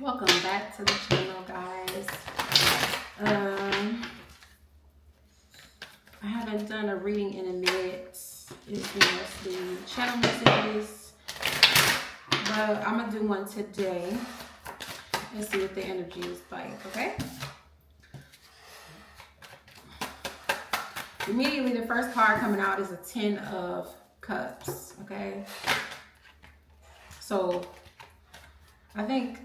Welcome back to the channel, guys. I haven't done a reading in a minute. It's been mostly channel messages, but I'm gonna do one today and see what the energy is like. Okay. Immediately, the first card coming out is a 10 of Cups. Okay. So I think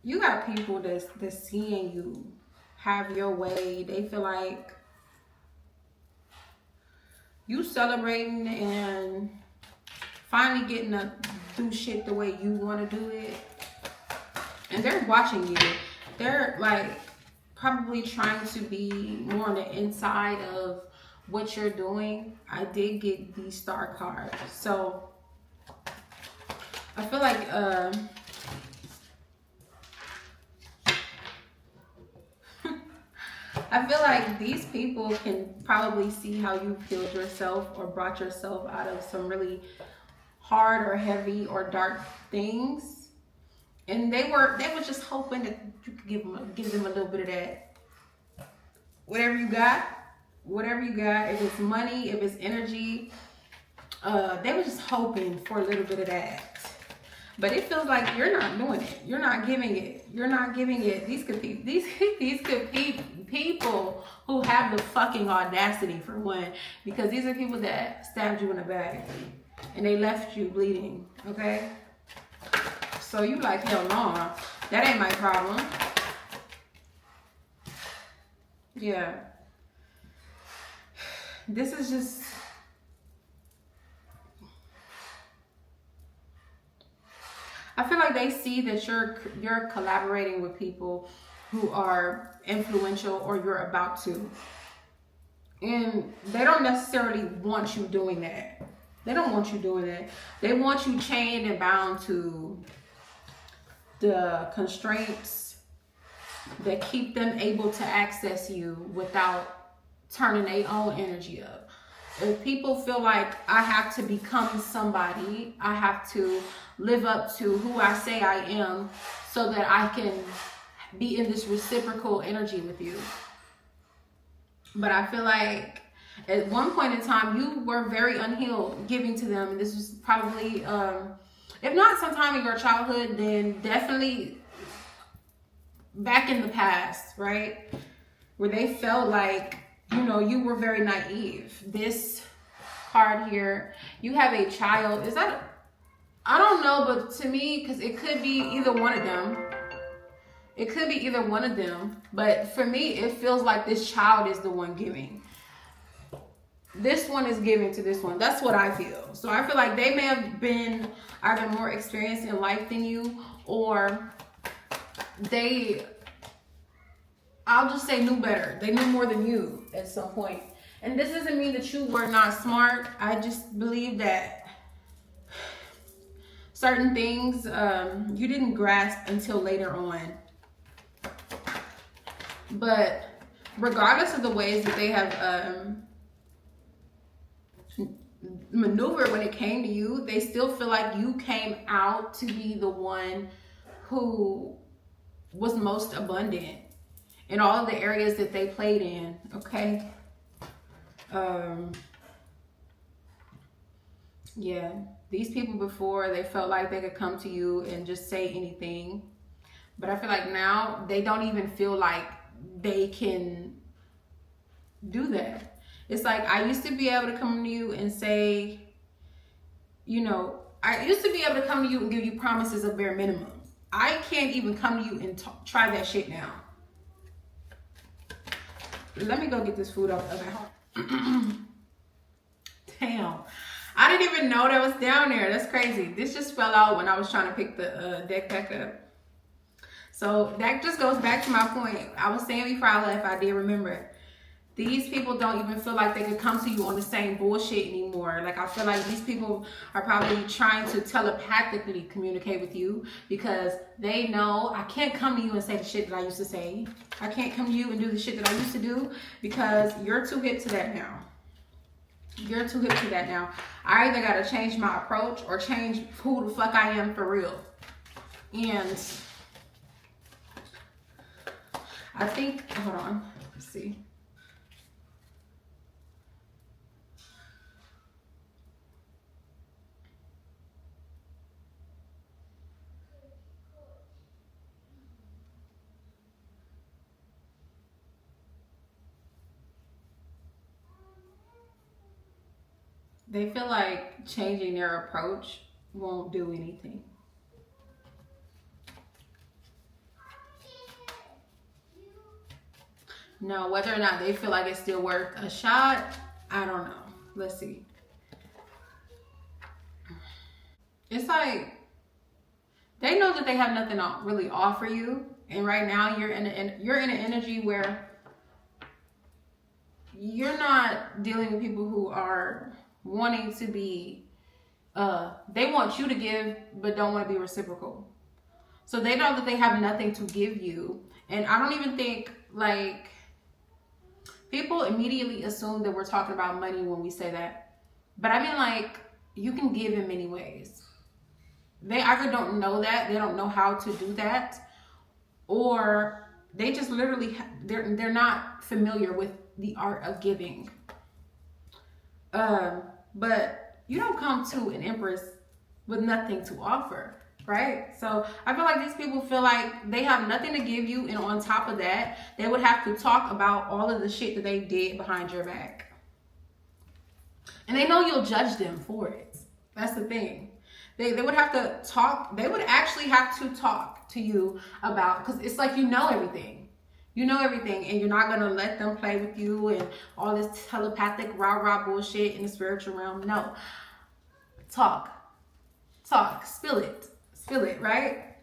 you got people that's seeing you have your way. They feel like you celebrating and finally getting to do shit the way you want to do it. And they're watching you. They're like probably trying to be more on the inside of what you're doing. I did get these star cards. So I feel like I feel like these people can probably see how you healed yourself or brought yourself out of some really hard or heavy or dark things, and they were just hoping that you could give them a little bit of that. Whatever you got, if it's money, if it's energy, they were just hoping for a little bit of that. But it feels like you're not doing it. You're not giving it. You're not giving it. These could be people who have the fucking audacity, for one, because these are people that stabbed you in the back and they left you bleeding. Okay. So you like, hell no, that ain't my problem. Yeah. This is just. I feel like they see that you're collaborating with people who are influential, or you're about to. And they don't necessarily want you doing that. They don't want you doing that. They want you chained and bound to the constraints that keep them able to access you without turning their own energy up. If people feel like I have to become somebody, I have to live up to who I say I am so that I can be in this reciprocal energy with you. But I feel like at one point in time, you were very unhealed giving to them. And this was probably, if not sometime in your childhood, then definitely back in the past, right? Where they felt like, you know, you were very naive. This card here, you have a child. Is that, I don't know, but to me, because it could be either one of them. It could be either one of them. But for me, it feels like this child is the one giving. This one is giving to this one. That's what I feel. So I feel like they may have been either more experienced in life than you, or they, I'll just say, knew better. They knew more than you at some point. And this doesn't mean that you were not smart. I just believe that certain things you didn't grasp until later on. But regardless of the ways that they have maneuvered when it came to you, they still feel like you came out to be the one who was most abundant in all of the areas that they played in. Okay. Yeah, these people before, they felt like they could come to you and just say anything, but I feel like now they don't even feel like they can do that. It's like, I used to be able to come to you and say, you know, I used to be able to come to you and give you promises of bare minimum. I can't even come to you and try that shit now. Let me go get this food off the home. Damn. I didn't even know that was down there. That's crazy. This just fell out when I was trying to pick the deck back up. So that just goes back to my point. I was saying before I left, I did remember. These people don't even feel like they could come to you on the same bullshit anymore. Like, I feel like these people are probably trying to telepathically communicate with you because they know I can't come to you and say the shit that I used to say. I can't come to you and do the shit that I used to do because you're too hip to that now. You're too hip to that now. I either got to change my approach or change who the fuck I am for real. And I think, hold on, let's see. They feel like changing their approach won't do anything. No, whether or not they feel like it's still worth a shot, I don't know. Let's see. It's like they know that they have nothing to really offer you, and right now you're in an energy where you're not dealing with people who are wanting to be. They want you to give, but don't want to be reciprocal. So they know that they have nothing to give you, and I don't even think like. People immediately assume that we're talking about money when we say that. But I mean, like, you can give in many ways. They either don't know that, they don't know how to do that, or they just literally, they're not familiar with the art of giving. But you don't come to an empress with nothing to offer. Right? So I feel like these people feel like they have nothing to give you, and on top of that, they would have to talk about all of the shit that they did behind your back. And they know you'll judge them for it. That's the thing. They would have to talk, they would actually have to talk to you about, because it's like you know everything. You know everything, and you're not going to let them play with you and all this telepathic rah-rah bullshit in the spiritual realm. No. Talk, spill it. Feel it, right?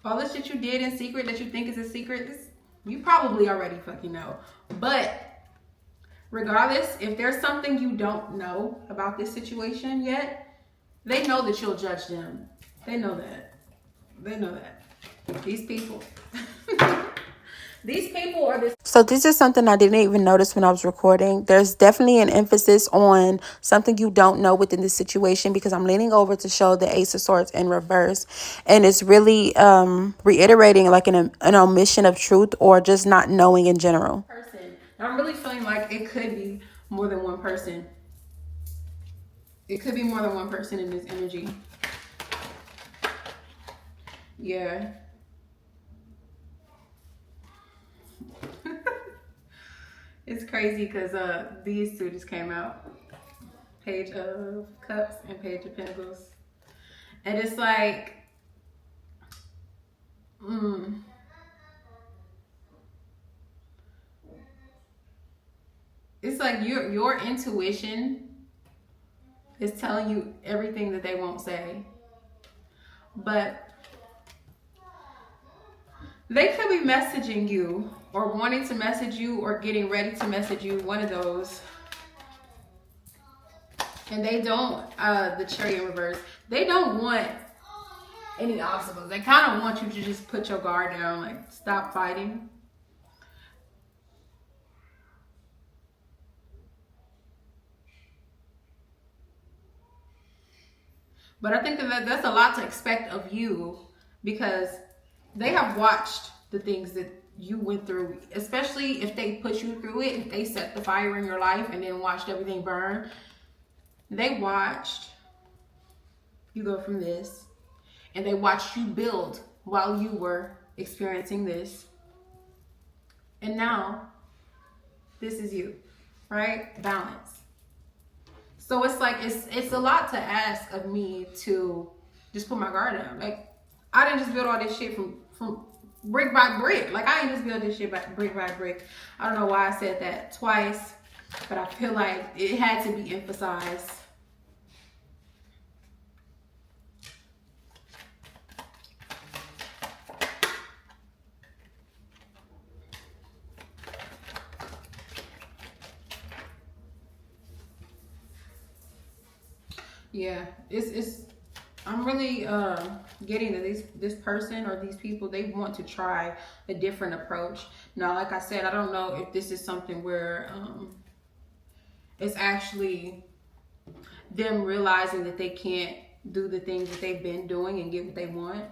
All the shit you did in secret that you think is a secret, you probably already fucking know. But regardless, if there's something you don't know about this situation yet, they know that you'll judge them. They know that. They know that. These people. These people are this. So this is something I didn't even notice when I was recording. There's definitely an emphasis on something you don't know within this situation, because I'm leaning over to show the Ace of Swords in reverse. And it's really reiterating like an omission of truth or just not knowing in general. I'm really feeling like it could be more than one person. It could be more than one person in this energy. Yeah. It's crazy because these two just came out. Page of Cups and Page of Pentacles. And it's like, it's like your intuition is telling you everything that they won't say. But they could be messaging you or wanting to message you or getting ready to message you, one of those. And they don't, the Chariot in reverse, they don't want any obstacles. They kind of want you to just put your guard down, like stop fighting. But I think that that's a lot to expect of you, because they have watched the things that you went through, especially if they put you through it, if they set the fire in your life and then watched everything burn. They watched you go from this, and they watched you build while you were experiencing this. And now, this is you, right? Balance. So it's like, it's a lot to ask of me to just put my guard down. Like, I didn't just build all this shit from brick by brick. Like, I ain't just build this shit brick by brick. I don't know why I said that twice, but I feel like it had to be emphasized. Yeah, it's I'm really getting that this person or these people, they want to try a different approach. Now, like I said, I don't know if this is something where it's actually them realizing that they can't do the things that they've been doing and get what they want,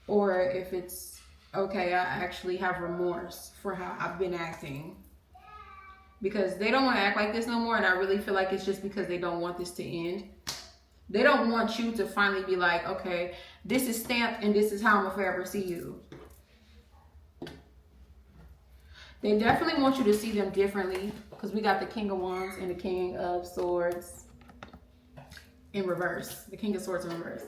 or if it's okay, I actually have remorse for how I've been acting, because they don't want to act like this no more. And I really feel like it's just because they don't want this to end. They don't want you to finally be like, okay, this is stamped and this is how I'm gonna forever see you. They definitely want you to see them differently, because we got the King of Wands and the King of Swords in reverse. The King of Swords in reverse.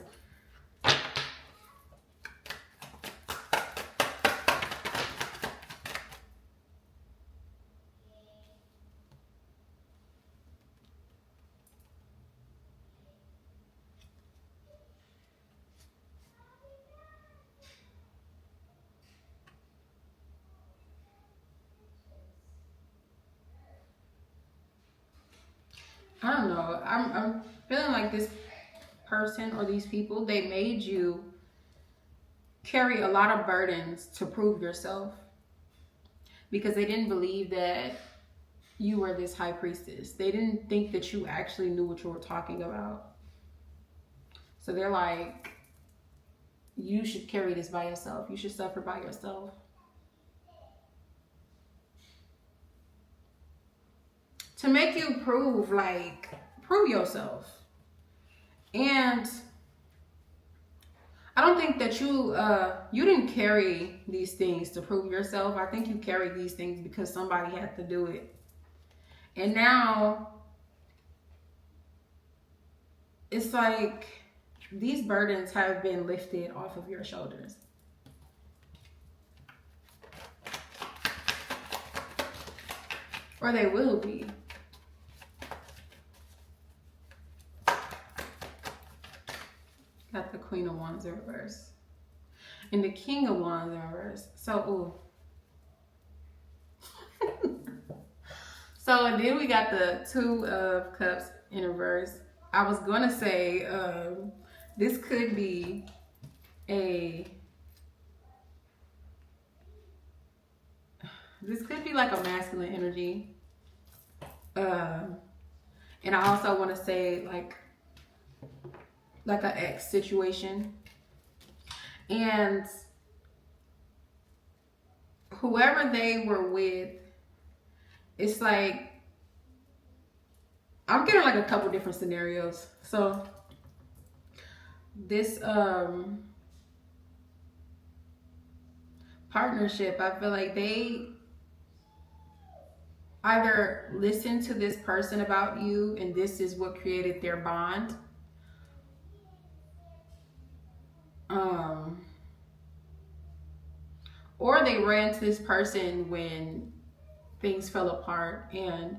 I don't know. I'm feeling like this person or these people, they made you carry a lot of burdens to prove yourself, because they didn't believe that you were this high priestess. They didn't think that you actually knew what you were talking about. So they're like, you should carry this by yourself. You should suffer by yourself. To make you prove yourself. And I don't think that you didn't carry these things to prove yourself. I think you carried these things because somebody had to do it. And now it's like these burdens have been lifted off of your shoulders. Or they will be. Got the Queen of Wands in reverse. And the King of Wands in reverse. So, ooh. So, and then we got the Two of Cups in reverse. I was going to say, this could be like a masculine energy. And I also want to say like an ex situation. And whoever they were with, it's like, I'm getting like a couple different scenarios. So this partnership, I feel like they either listened to this person about you and this is what created their bond, or they ran to this person when things fell apart and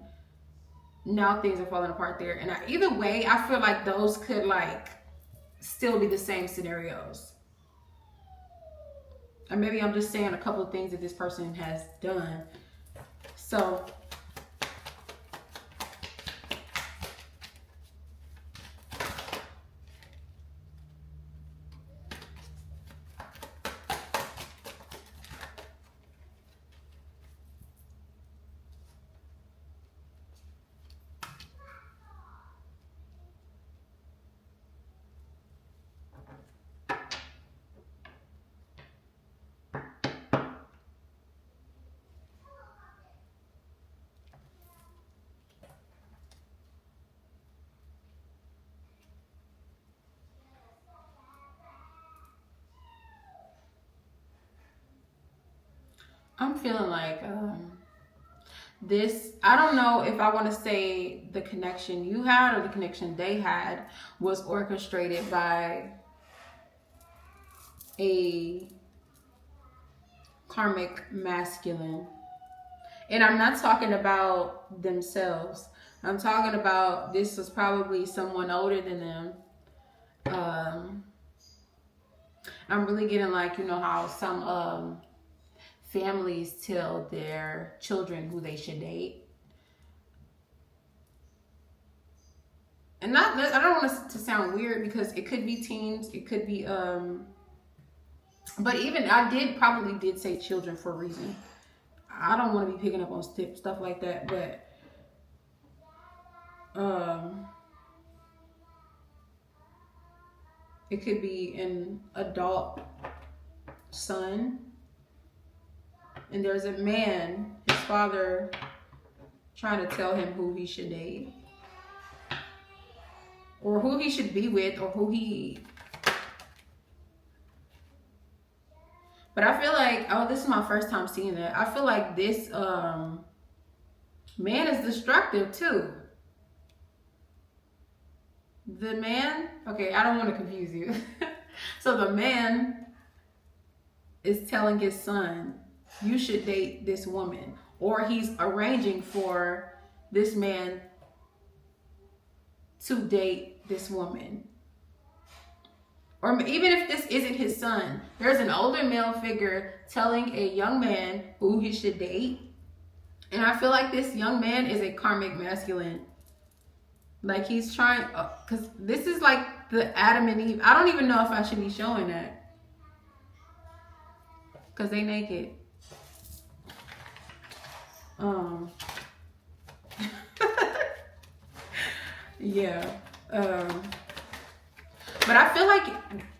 now things are falling apart there. And either way, I feel like those could like still be the same scenarios. Or maybe I'm just saying a couple of things that this person has done. So I'm feeling like this, I don't know if I want to say the connection you had or the connection they had was orchestrated by a karmic masculine. And I'm not talking about themselves. I'm talking about this was probably someone older than them. I'm really getting like, you know how some families tell their children who they should date. and not, I don't want it to sound weird because it could be teens, it could be, but even I probably did say children for a reason. I don't want to be picking up on stuff like that, but it could be an adult son, and there's a man, his father, trying to tell him who he should date, or who he should be with, or who he... But I feel like, oh, this is my first time seeing that. I feel like this man is destructive too. The man, okay, I don't want to confuse you. So the man is telling his son, you should date this woman. Or he's arranging for this man to date this woman. Or even if this isn't his son, there's an older male figure telling a young man who he should date. And I feel like this young man is a karmic masculine. Like he's trying, because this is like the Adam and Eve. I don't even know if I should be showing that, because they naked. Yeah. But I feel like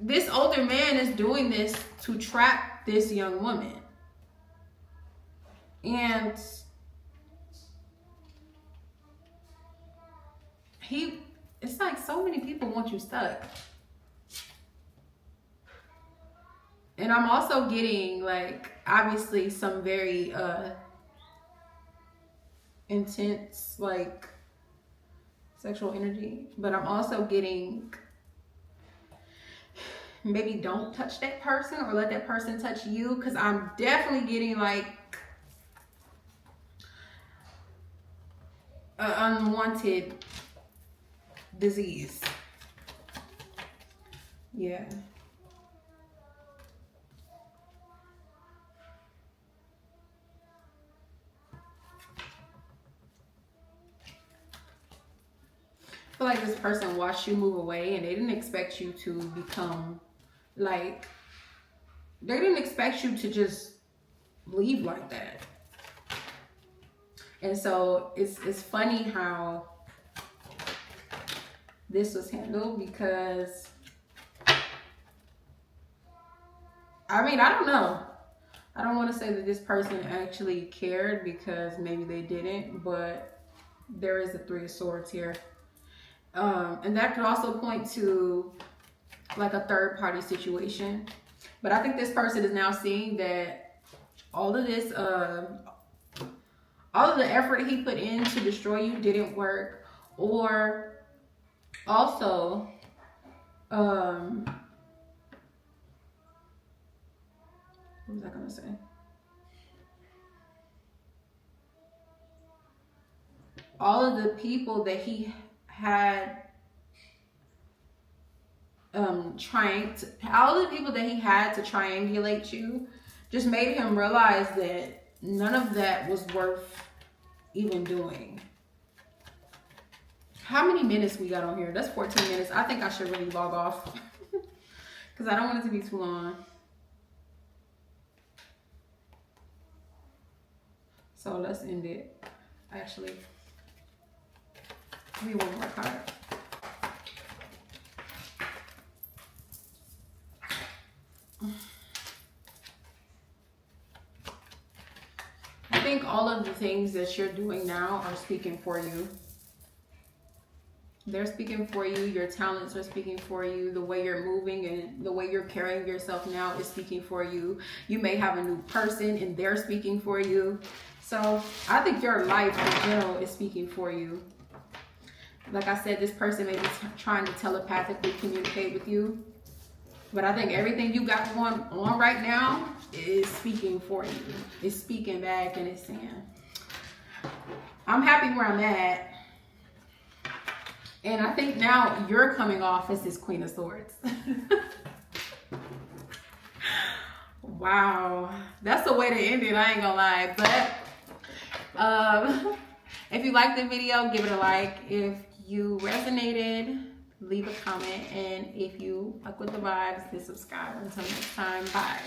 this older man is doing this to trap this young woman. And it's like so many people want you stuck. And I'm also getting like, obviously some very intense like sexual energy, but I'm also getting, maybe don't touch that person or let that person touch you, because I'm definitely getting like an unwanted disease. Yeah. I feel like this person watched you move away and they didn't expect you to become like, they didn't expect you to just leave like that. And so it's funny how this was handled, because I mean, I don't know. I don't want to say that this person actually cared, because maybe they didn't, but there is a Three of Swords here. And that could also point to like a third party situation. But I think this person is now seeing that all of this, all of the effort he put in to destroy you didn't work. Or also, what was I gonna say? All of the people that he had all the people that he had to triangulate you just made him realize that none of that was worth even doing. How many minutes we got on here? That's 14 minutes. I think I should really log off because I don't want it to be too long. So let's end it. Actually, give me one more card. I think all of the things that you're doing now are speaking for you. They're speaking for you. Your talents are speaking for you. The way you're moving and the way you're carrying yourself now is speaking for you. You may have a new person and they're speaking for you. So I think your life in general is speaking for you. Like I said, this person may be trying to telepathically communicate with you. But I think everything you got going on right now is speaking for you. It's speaking back and it's saying, I'm happy where I'm at. And I think now you're coming off as this Queen of Swords. Wow. That's the way to end it. I ain't gonna lie. But if you liked the video, give it a like. If you resonated, leave a comment. And if you like with the vibes, then subscribe. Until next time, bye.